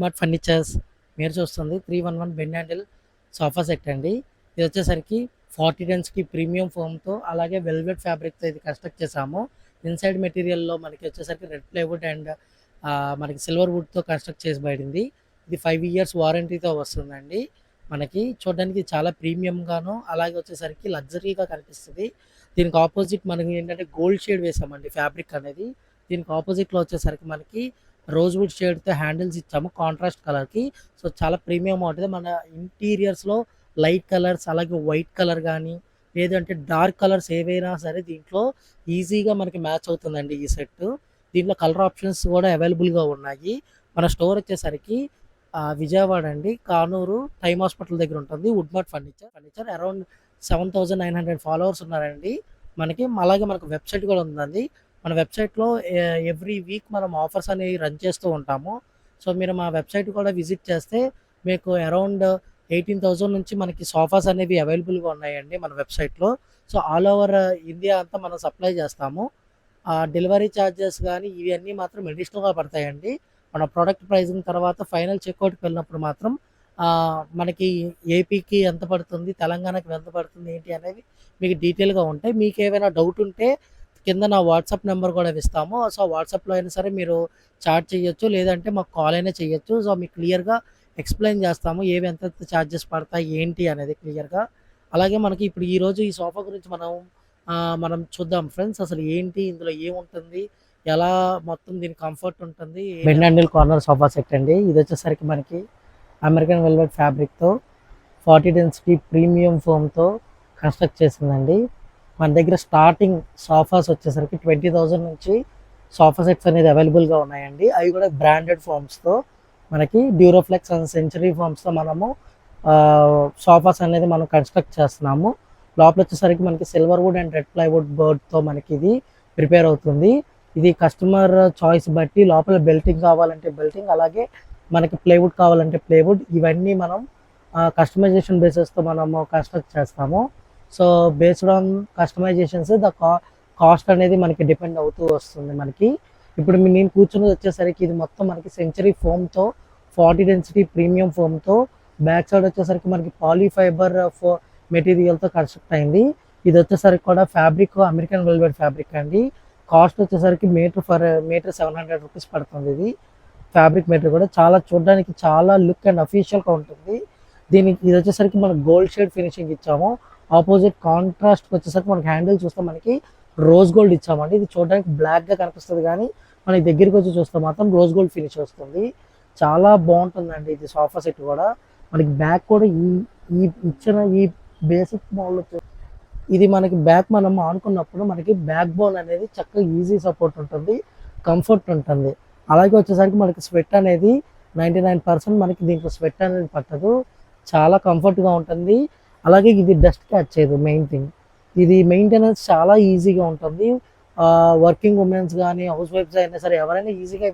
Mart furnitures మీరు చూస్తుంది 311 Ben handle sofa set అండి. ఇది వచ్చేసరికి 40 డెన్స్కి ప్రీమియం ఫోమ్తో అలాగే వెల్వెట్ ఫ్యాబ్రిక్తో ఇది కన్స్ట్రక్ట్ చేసాము. ఇన్సైడ్ మెటీరియల్లో మనకి వచ్చేసరికి రెడ్ ప్లైవుడ్ అండ్ మనకి సిల్వర్ వుడ్తో కన్స్ట్రక్ట్ చేయబడింది. ఇది 5 ఇయర్స్ వారంటీతో వస్తుందండి. మనకి చూడడానికి చాలా ప్రీమియంగాను అలాగే వచ్చేసరికి లగ్జరీగా కనిపిస్తుంది. దీనికి ఆపోజిట్ మనకి ఏంటంటే గోల్డ్ షేడ్ వేసామండి ఫ్యాబ్రిక్ అనేది. దీనికి ఆపోజిట్లో వచ్చేసరికి మనకి రోజ్వుడ్ షేడ్తో హ్యాండిల్స్ ఇచ్చాము కాంట్రాస్ట్ కలర్కి. సో చాలా ప్రీమియం ఉంటుంది. మన ఇంటీరియర్స్లో లైట్ కలర్స్ అలాగే వైట్ కలర్ కానీ లేదంటే డార్క్ కలర్స్ ఏవైనా సరే దీంట్లో ఈజీగా మనకి మ్యాచ్ అవుతుందండి ఈ సెట్. దీంట్లో కలర్ ఆప్షన్స్ కూడా అవైలబుల్గా ఉన్నాయి. మన స్టోర్ వచ్చేసరికి విజయవాడ అండి, కానూరు టైమ్ హాస్పిటల్ దగ్గర ఉంటుంది. Wood Mart furniture around 7,900 followers ఉన్నారండి మనకి. అలాగే మనకు వెబ్సైట్ కూడా ఉందండి. మన వెబ్సైట్లో ఎవ్రీ వీక్ మనం ఆఫర్స్ అనేవి రన్ చేస్తూ ఉంటాము. సో మీరు మా వెబ్సైట్ కూడా విజిట్ చేస్తే మీకు అరౌండ్ 18,000 నుంచి మనకి సోఫాస్ అనేవి అవైలబుల్గా ఉన్నాయండి మన వెబ్సైట్లో. సో ఆల్ ఓవర్ ఇండియా అంతా మనం సప్లై చేస్తాము. డెలివరీ ఛార్జెస్ కానీ ఇవన్నీ మాత్రం అడిషనల్గా పడతాయండి. మన ప్రోడక్ట్ ప్రైజింగ్ తర్వాత ఫైనల్ చెక్అవుట్కి వెళ్ళినప్పుడు మాత్రం మనకి ఏపీకి ఎంత పడుతుంది, తెలంగాణకి ఎంత పడుతుంది ఏంటి అనేది మీకు డీటెయిల్గా ఉంటాయి. మీకు ఏమైనా డౌట్ ఉంటే కింద నా వాట్సాప్ నెంబర్ కూడా ఇస్తాము. సో వాట్సాప్లో అయినా సరే మీరు చాట్ చేయొచ్చు, లేదంటే మాకు కాల్ అయినా చేయొచ్చు. సో మీకు క్లియర్గా ఎక్స్ప్లెయిన్ చేస్తాము ఏవి ఎంత ఛార్జెస్ పడతాయి ఏంటి అనేది క్లియర్గా. అలాగే మనకి ఇప్పుడు ఈరోజు ఈ సోఫా గురించి మనం చూద్దాం ఫ్రెండ్స్. అసలు ఏంటి ఇందులో ఏముంటుంది, ఎలా మొత్తం దీని కంఫర్ట్ ఉంటుంది. బెన్ హ్యాండిల్ కార్నర్ సోఫా సెట్ అండి. ఇది వచ్చేసరికి మనకి అమెరికన్ వెల్వెట్ ఫ్యాబ్రిక్తో 40 డెన్సిటీ ప్రీమియం ఫోమ్తో కన్స్ట్రక్ట్ చేసిందండి. మన దగ్గర స్టార్టింగ్ సోఫాస్ వచ్చేసరికి 20,000 నుంచి సోఫా సెట్స్ అనేది అవైలబుల్గా ఉన్నాయండి. అవి కూడా బ్రాండెడ్ ఫోమ్స్తో మనకి డ్యూరోఫ్లెక్స్ అండ్ సెంచరీ ఫోమ్స్తో మనము సోఫాస్ అనేది మనం కన్స్ట్రక్ట్ చేస్తున్నాము. లోపల వచ్చేసరికి మనకి silver wood and red plywood బోర్డ్తో మనకి ఇది ప్రిపేర్ అవుతుంది. ఇది కస్టమర్ చాయిస్ బట్టి లోపల బెల్టింగ్ కావాలంటే బెల్టింగ్, అలాగే మనకి ప్లైవుడ్ కావాలంటే ప్లైవుడ్, ఇవన్నీ మనం కస్టమైజేషన్ బేసిస్తో మనము కన్స్ట్రక్ట్ చేస్తాము. So based on customisations cost అనేది మనకి డిపెండ్ అవుతూ వస్తుంది మనకి. ఇప్పుడు నేను కూర్చున్నది వచ్చేసరికి ఇది మొత్తం మనకి సెంచరీ ఫోమ్తో 40 డెన్సిటీ ప్రీమియం ఫోమ్తో బ్యాక్ సైడ్ వచ్చేసరికి మనకి పాలీఫైబర్ మెటీరియల్తో కన్స్ట్రక్ట్ అయింది. ఇది వచ్చేసరికి కూడా ఫ్యాబ్రిక్ అమెరికన్ వెల్వెట్ ఫ్యాబ్రిక్ అండి. కాస్ట్ వచ్చేసరికి మీటర్ 700 రూపీస్ పడుతుంది. ఇది ఫ్యాబ్రిక్ మెటీరియల్ కూడా చాలా చూడడానికి చాలా లుక్ అండ్ అఫీషియల్గా ఉంటుంది. దీనికి ఇది వచ్చేసరికి మనకు గోల్డ్ షేడ్ ఫినిషింగ్ ఇచ్చాము. ఆపోజిట్ కాంట్రాస్ట్ వచ్చేసరికి మనకి హ్యాండిల్ చూస్తే మనకి రోజ్ గోల్డ్ ఇచ్చామండి. ఇది చూడడానికి బ్లాక్గా కనిపిస్తుంది కానీ మనకి దగ్గరికి వచ్చి చూస్తే మాత్రం రోజ్ గోల్డ్ ఫినిష్ వస్తుంది. చాలా బాగుంటుందండి ఇది సోఫా సెట్ కూడా. మనకి బ్యాక్ కూడా ఈ ఇచ్చిన ఈ బేసిక్ మోడల్ ఇది మనకి బ్యాక్ మనం ఆనుకున్నప్పుడు మనకి బ్యాక్ బోన్ అనేది చక్కగా ఈజీ సపోర్ట్ ఉంటుంది, కంఫర్ట్ ఉంటుంది. అలాగే వచ్చేసరికి మనకి స్వెట్ అనేది 99% మనకి దీంట్లో స్వెట్ అనేది పట్టదు, చాలా కంఫర్ట్గా ఉంటుంది. అలాగే ఇది డస్ట్ క్యాచ్ చేయదు. మెయిన్ థింగ్ ఇది మెయింటెనెన్స్ చాలా ఈజీగా ఉంటుంది. వర్కింగ్ ఉమెన్స్ కానీ హౌస్ వైఫ్స్ అయినా సరే ఎవరైనా ఈజీగా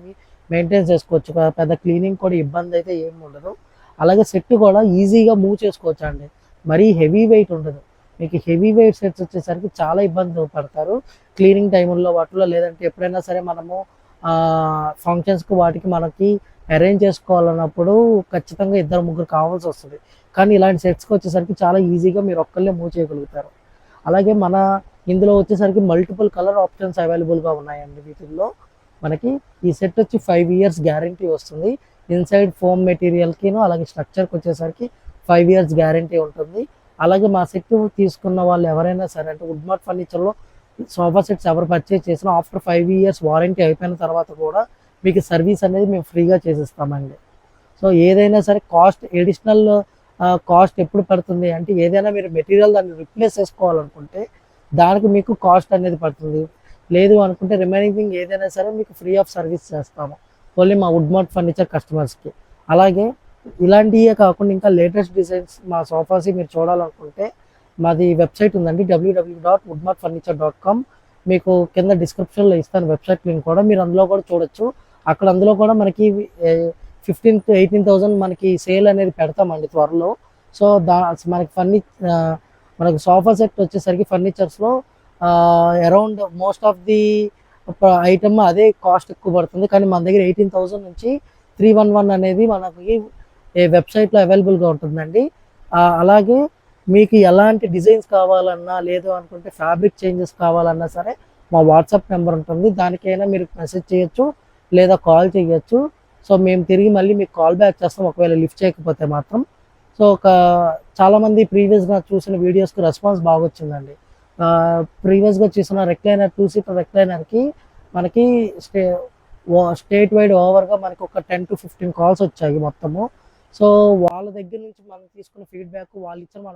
మెయింటైన్ చేసుకోవచ్చు. పెద్ద క్లీనింగ్ కూడా ఇబ్బంది అయితే ఏమి ఉండదు. అలాగే సెట్ కూడా ఈజీగా మూవ్ చేసుకోవచ్చు అండి, మరీ హెవీ వెయిట్ ఉండదు. మీకు హెవీ వెయిట్ సెట్స్ వచ్చేసరికి చాలా ఇబ్బంది పడతారు క్లీనింగ్ టైంలో వాటిలో, లేదంటే ఎప్పుడైనా సరే మనము ఫంక్షన్స్కి వాటికి మనకి అరేంజ్ చేసుకోవాలన్నప్పుడు ఖచ్చితంగా 2-3 కావాల్సి వస్తుంది. కానీ ఇలాంటి సెట్స్కి వచ్చేసరికి చాలా ఈజీగా మీరు ఒక్కళ్ళే మూవ్ చేయగలుగుతారు. అలాగే ఇందులో వచ్చేసరికి మల్టిపుల్ కలర్ ఆప్షన్స్ అవైలబుల్గా ఉన్నాయండి. వీటిల్లో మనకి ఈ సెట్ వచ్చి 5 ఇయర్స్ గ్యారంటీ వస్తుంది. ఇన్సైడ్ ఫోమ్ మెటీరియల్కిను అలాగే స్ట్రక్చర్కి వచ్చేసరికి 5 ఇయర్స్ గ్యారంటీ ఉంటుంది. అలాగే మా సెట్ తీసుకున్న వాళ్ళు ఎవరైనా సరే అంటే వుడ్ మార్ట్ ఫర్నిచర్లో సోఫా సెట్స్ ఎవరు పర్చేజ్ చేసినా ఆఫ్టర్ 5 ఇయర్స్ వారంటీ అయిపోయిన తర్వాత కూడా మీకు సర్వీస్ అనేది మేము ఫ్రీగా చేసిస్తామండి. సో ఏదైనా సరే ఎడిషనల్ కాస్ట్ ఎప్పుడు పడుతుంది అంటే ఏదైనా మీరు మెటీరియల్ దాన్ని రిప్లేస్ చేసుకోవాలనుకుంటే దానికి మీకు కాస్ట్ అనేది పడుతుంది. లేదు అనుకుంటే రిమైనింగ్ థింగ్ ఏదైనా సరే మీకు ఫ్రీ ఆఫ్ సర్వీస్ చేస్తాము ఓన్లీ మా వుడ్ మార్ట్ ఫర్నిచర్ కస్టమర్స్కి. అలాగే ఇలాంటివే కాకుండా ఇంకా లేటెస్ట్ డిజైన్స్ మా సోఫాస్ మీరు చూడాలనుకుంటే మాది వెబ్సైట్ ఉందండి, www.woodmartfurniture.com. మీకు కింద డిస్క్రిప్షన్లో ఇస్తాను వెబ్సైట్ లింక్ కూడా, మీరు అందులో కూడా చూడొచ్చు. అందులో కూడా మనకి 15,000 to 18,000 మనకి సేల్ అనేది పెడతామండి త్వరలో. సో మనకి సోఫా సెట్ వచ్చేసరికి ఫర్నిచర్స్లో around most of the item అదే కాస్ట్ ఎక్కువ పడుతుంది. కానీ మన దగ్గర 18,000 నుంచి 311 అనేది మనకి వెబ్సైట్లో అవైలబుల్గా ఉంటుందండి. అలాగే మీకు ఎలాంటి డిజైన్స్ కావాలన్నా, లేదు అనుకుంటే ఫ్యాబ్రిక్ చేంజెస్ కావాలన్నా సరే మా వాట్సాప్ నెంబర్ ఉంటుంది. దానికైనా మీరు మెసేజ్ చేయొచ్చు లేదా కాల్ చేయొచ్చు. సో మేము తిరిగి మళ్ళీ మీకు కాల్ బ్యాక్ చేస్తాం ఒకవేళ లిఫ్ట్ చేయకపోతే మాత్రం. సో చాలామంది ప్రీవియస్గా చూసిన వీడియోస్కి రెస్పాన్స్ బాగా వచ్చిందండి. ప్రీవియస్గా చూసిన రెక్లైనర్ 2 సీటర్ రెక్లైనర్కి మనకి స్టేట్ వైడ్ ఓవర్గా మనకి ఒక 10 to 15 కాల్స్ వచ్చాయి మొత్తము. సో వాళ్ళ దగ్గర నుంచి మనం తీసుకున్న ఫీడ్బ్యాక్, వాళ్ళు ఇచ్చిన మన